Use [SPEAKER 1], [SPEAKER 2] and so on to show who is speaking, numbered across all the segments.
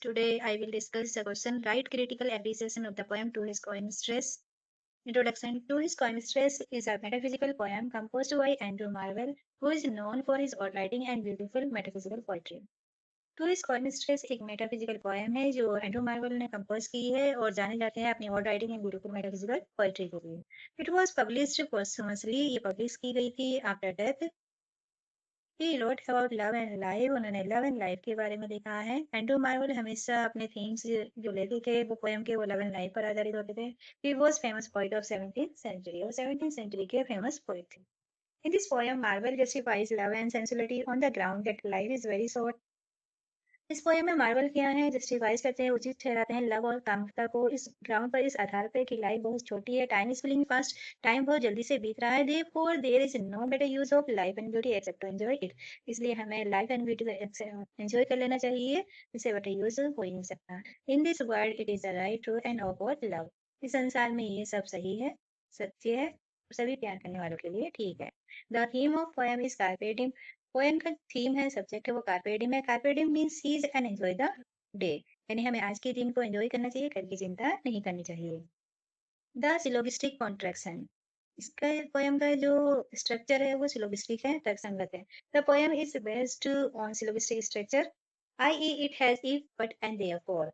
[SPEAKER 1] Today I will discuss the question Write critical appreciation of the poem To His Coin-Mistress. Introduction To His Coin-Mistress is a metaphysical poem composed by Andrew Marvell, who is known for his odd writing and beautiful metaphysical poetry. To his coy mistress एक metaphysical poem है जो Andrew Marvel ने compose की है और जाने जाते हैं अपनी odd writing and beautiful metaphysical poetry के लिए. It was published posthumously. ये पब्लिश की गई थी after death. He wrote about love and life. उन्होंने लव एंड लाइफ के बारे में लिखा है. एंड्रू मार्वल हमेशा अपने थीम्स जो लेते थे वो पोएम के वो लव एंड लाइफ पर आधारित होते थे. He was famous poet of 17th century और 17th सेंचुरी के फेमस पोइट थे. In this poem, Marvel justifies love and sensuality on the ground that life is very short. इस पोएम में Marvel क्या है जस्टिफाइज करते हैं, उचित ठहराते हैं लव और कामुकता को इस ग्राउंड पर, इस आधार पर कि लाइफ बहुत छोटी है. Time is feeling fast. Time बहुत जल्दी से बीत रहा है. Therefore there is no better use of life and beauty except to enjoy it. इसलिए हमें लाइफ एंड ब्यूटी को एंजॉय कर लेना चाहिए. इससे बेटर यूज हो ही नहीं सकता. In this world it is the right true end of love. इस संसार में ये सब सही है, सत्य है, सभी प्यार करने वालों के लिए ठीक है. The theme of poem is carpe diem. Poem का थीम है, सब्जेक्ट है वो कार्पे डिम है. Carpe diem means seize and enjoy the day. यानी हमें आज के दिन को एंजॉय करना चाहिए, कल की चिंता नहीं करनी चाहिए. The syllogistic contraction. इसका पोएम का जो स्ट्रक्चर है वो सिलोगिस्टिक है, तर्कसंगत है. The poem is based on syllogistic structure, i.e. It has if but and therefore.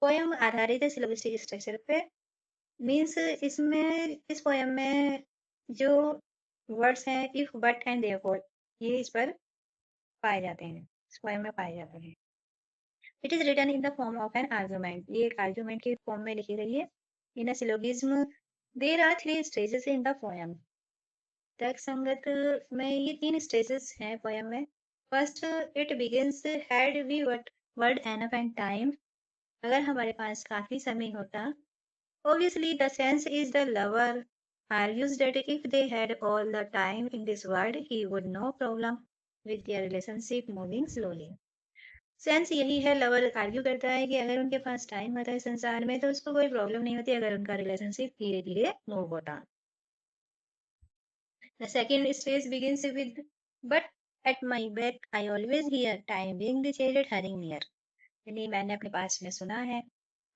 [SPEAKER 1] Poem आधारित है सिलोगिस्टिक स्ट्रक्चर पे. मीन्स इसमें, इस पोएम में जो वर्ड्स हैं इफ बट एंड देयरफॉर, ये इस पर पाए जाते हैं, इस पोएम में पाए जाते हैं. It is written in the form of an argument. ये एक आर्गुमेंट की फॉर्म में लिखी गई है. In a syllogism there are 3 stages in the poem. तर्क संगत में ये 3 स्टेजेस हैं पोएम में. First, it begins had we world enough and time. अगर हमारे पास काफी समय होता. Obviously, the sense is the lover argues that if they had all the time in this world, he would no problem with their relationship moving slowly. Sense यही है, lover argue करता है कि अगर उनके पास टाइम होता है संसार में तो उसको कोई प्रॉब्लम नहीं होती अगर उनका रिलेशनशिप धीरे धीरे मूव होता. The second stage begins with, but at my back I always hear time being chased hurrying near. यानी मैंने अपने पास में सुना है,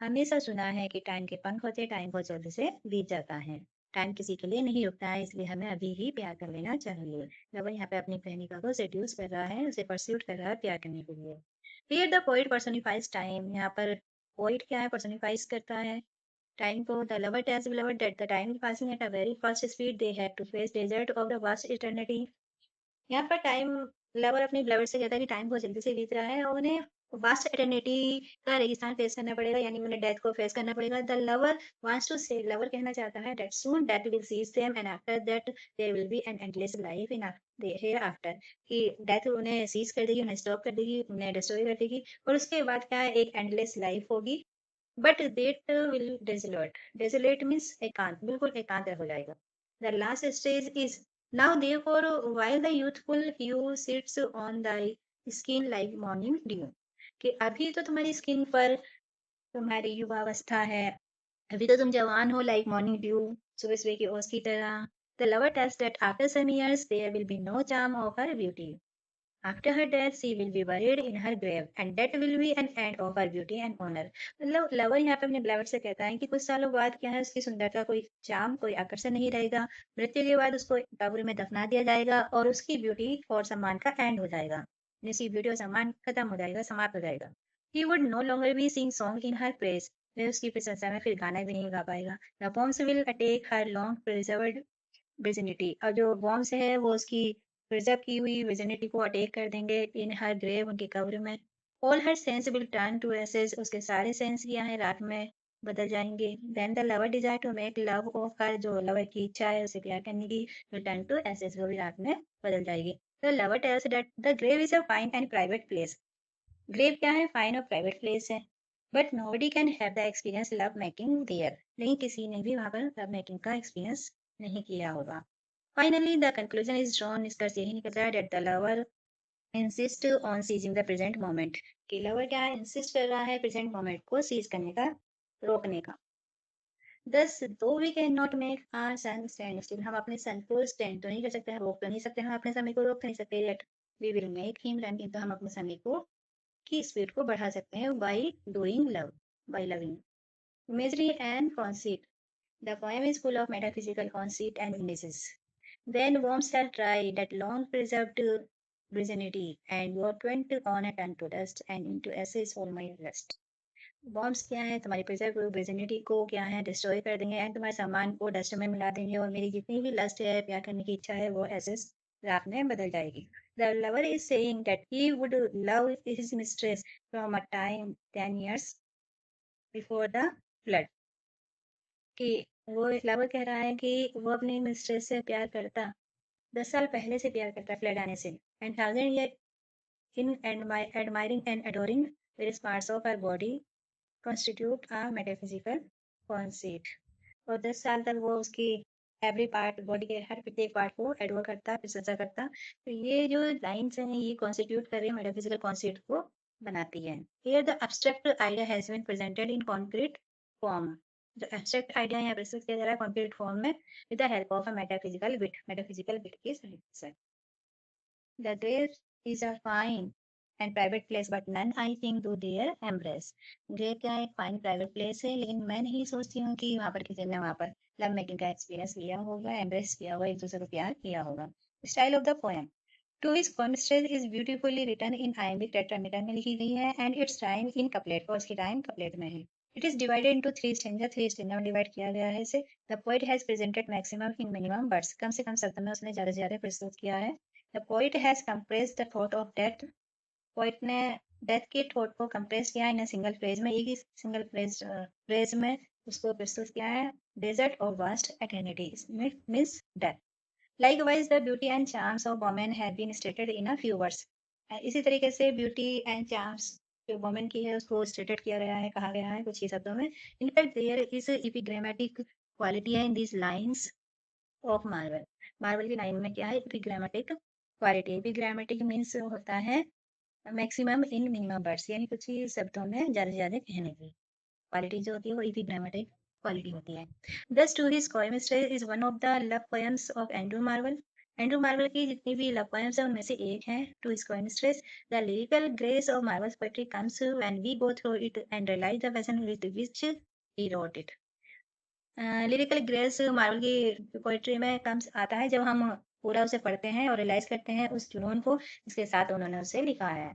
[SPEAKER 1] हमेशा सुना है कि टाइम के पंख होते हैं, टाइम बहुत जल्दी से बीत जाता है. टाइम किसी के लिए नहीं रुकता है, इसलिए हमें अभी ही प्यार कर लेना चाहिए. लवर यहाँ पे अपनी प्रेमिका को सेड्यूस कर रहा है, उसे परस्यूट कर रहा है प्यार करने के लिए. Here the poet personifies time. यहाँ पर पोइट क्या है, पर्सोनिफाइज करता है टाइम को. The lover tells lover that the time is passing at a very fast speed. They have to face desert of the vast eternity. यहाँ पर टाइम, लवर अपनी लवर से कहता है कि टाइम बहुत जल्दी से बीत रहा है और उन्हें वास्ट एटर्निटी का रेगिस्तान फेस करना पड़ेगा, यानी उन्हें डेथ को फेस करना पड़ेगा. The lover wants to say, lover कहना चाहता है that soon death will seize them and after that there will be an endless life in hereafter. कि डेथ उन्हें सीज कर देगी, उन्हें स्टॉप कर देगी, उन्हें डिस्ट्रॉय कर देगी और उसके बाद क्या है, एक एंडलेस लाइफ होगी. But that will desolate. Desolate means एकांत, बिल्कुल एकांत हो जाएगा. The last stage is now therefore while the youthful hue sits on thy skin like morning dew. कि अभी तो तुम्हारी स्किन पर तुम्हारी युवावस्था है, अभी तो तुम जवान हो, like morning dew, सुबह सुबह की ओस की तरह. The lover tells that after some years there will be no charm of her beauty. After her death she will be buried in her grave and that will be an end of her beauty and honor. मतलब lover यहाँ पे अपने ब्लवर से कहता है कि कुछ सालों बाद क्या है, उसकी सुंदरता कोई चाम, कोई आकर्षण नहीं रहेगा. मृत्यु के बाद उसको कब्र में दफना दिया जाएगा और उसकी ब्यूटी और सम्मान का एंड हो जाएगा. उसकी ब्यूटी और सम्मान खत्म हो जाएगा, समाप्त हो जाएगा. He would no longer be sing song in her praise. वह उसकी प्रशंसा में फिर गाना भी नहीं गा पाएगा. The poems will take her long preserved virginity. और जो वॉर्म्स है वो उसकी प्रिजर्व की हुई विजिनिटी को अटैक कर देंगे. इन हर ग्रेव, उनकी कब्र में. All her sense will turn to ashes. उसके सारे सेंस क्या है, रात में बदल जाएंगे. Then the lover desire to make love of her. जो लवर की इच्छा है उसे प्यार करने की, विल टर्न टू एसेस, वो भी रात में बदल जाएगी. The lover tells that the grave is a fine and private place. Grave क्या है, फाइन और प्राइवेट प्लेस है. But nobody can have the experience love making there. लेकिन किसी ने भी वहां पर लव मेकिंग का एक्सपीरियंस नहीं किया होगा. Finally, the conclusion is drawn. निष्कर्ष यही निकलता है that the lover insist on seizing the present moment. कि lover क्या है, insist कर रहा है present moment को seize करने का, रोकने का. Thus, though we cannot make our sun stand still, हम अपने सन को stand तो नहीं कर सकते हैं, रोक तो नहीं सकते, हम अपने समय को रोक तो नहीं सकते. Yet we will make him run, किंतु हम अपने समय को की स्पीड को बढ़ा सकते हैं by doing love, by loving. Imagery and conceit. The poem is full of metaphysical conceit and images. Then worms shall try that long preserved virginity, and your went on a turn to dust and into ashes all my rest. Worms क्या है, तुम्हारी preserve virginity को क्या है, destroy कर देंगे and तुम्हारे सामान को डस्ट में मिला देंगे, और मेरी जितनी भी लस्ट है, प्यार करने की इच्छा है, वो एसेस राख में बदल जाएगी। The lover is saying that he would love his mistress from a time 10 years before the flood. कि वो लवर कह रहा है कि वो अपनी मिस्ट्रेस से प्यार करता 10 साल पहले से प्यार करता, फ्लड आने से, and 1000 year in admiring and adoring various parts of her body constitute a metaphysical conceit। और 10 साल तक वो उसकी एवरी पार्ट, बॉडी के हर प्रत्येक पार्ट को एडोर करता, प्रशंसा करता। तो ये जो लाइन्स हैं, ये कॉन्स्टिट्यूट कर रही है मेटाफिजिकल कॉन्सेप्ट को बनाती है। Here the abstract idea has been presented in concrete form. जो एब्स्ट्रैक्ट आइडिया यहाँ प्रस्तुत किया जा रहा है कॉन्क्रीट फॉर्म में with the help of a metaphysical bit की सहायता से। The grave is a fine and private place, but none I think do dare embrace। Grave क्या है, फाइन प्राइवेट प्लेस है, लेकिन मैं नहीं सोचती हूँ कि वहाँ पर किसी ने वहाँ पर लव मेकिंग का एक्सपीरियंस लिया होगा, एम्ब्रेस किया होगा, एक दूसरे को प्यार किया होगा। Style of the poem. To his coy mistress is beautifully written in iambic tetrameter में लिखी गई है, and it's time in couplet, और उसकी टाइम कपलेट में है। It is divided into 3 stanza में डिवाइड किया गया है इसे। The poet has presented maximum in minimum words, कम से कम शब्द में उसने ज्यादा से ज्यादा प्रस्तुत किया है। The poet has compressed the thought of death। Poet ने डेथ के थॉट को कंप्रेस किया इन सिंगल फ्रेज में, एक ही सिंगल फ्रेज में उसको प्रस्तुत किया है। डेजर्ट और vast eternity means death. Likewise, the beauty and charms of women have been stated in a few words। इसी तरीके से ब्यूटी एंड चार्म्स जो वोमेन की है उसको स्टेटेड किया गया है, कहा गया है कुछ ही शब्दों में। इनफैक्ट देयर इज एपिग्रामेटिक क्वालिटी है in this lines of Marvel. Marvel की लाइन में क्या है, एपिग्रामेटिक क्वालिटी। एपिग्रामेटिक मीन्स होता है मैक्सिमम इन मिनिमम वर्ड्स, यानी कुछ ही शब्दों में ज्यादा से ज्यादा कहने की क्वालिटी जो होती है वो एपिग्रामेटिक क्वालिटी होती है। This to his coy mistress is one of the love poems of Andrew Marvell. Andrew Marvell की जितनी भी लव पोएम्स है उनमें से एक है to his coy mistress. The lyrical grace of Marvell's poetry comes when we go through it and realise the passion with which he wrote it. Lyrical grace Marvell की poetry में कम्स आता है जब हम पूरा उसे पढ़ते हैं और रियलाइज करते हैं उस जुनून को जिसके साथ उन्होंने उसे लिखा है।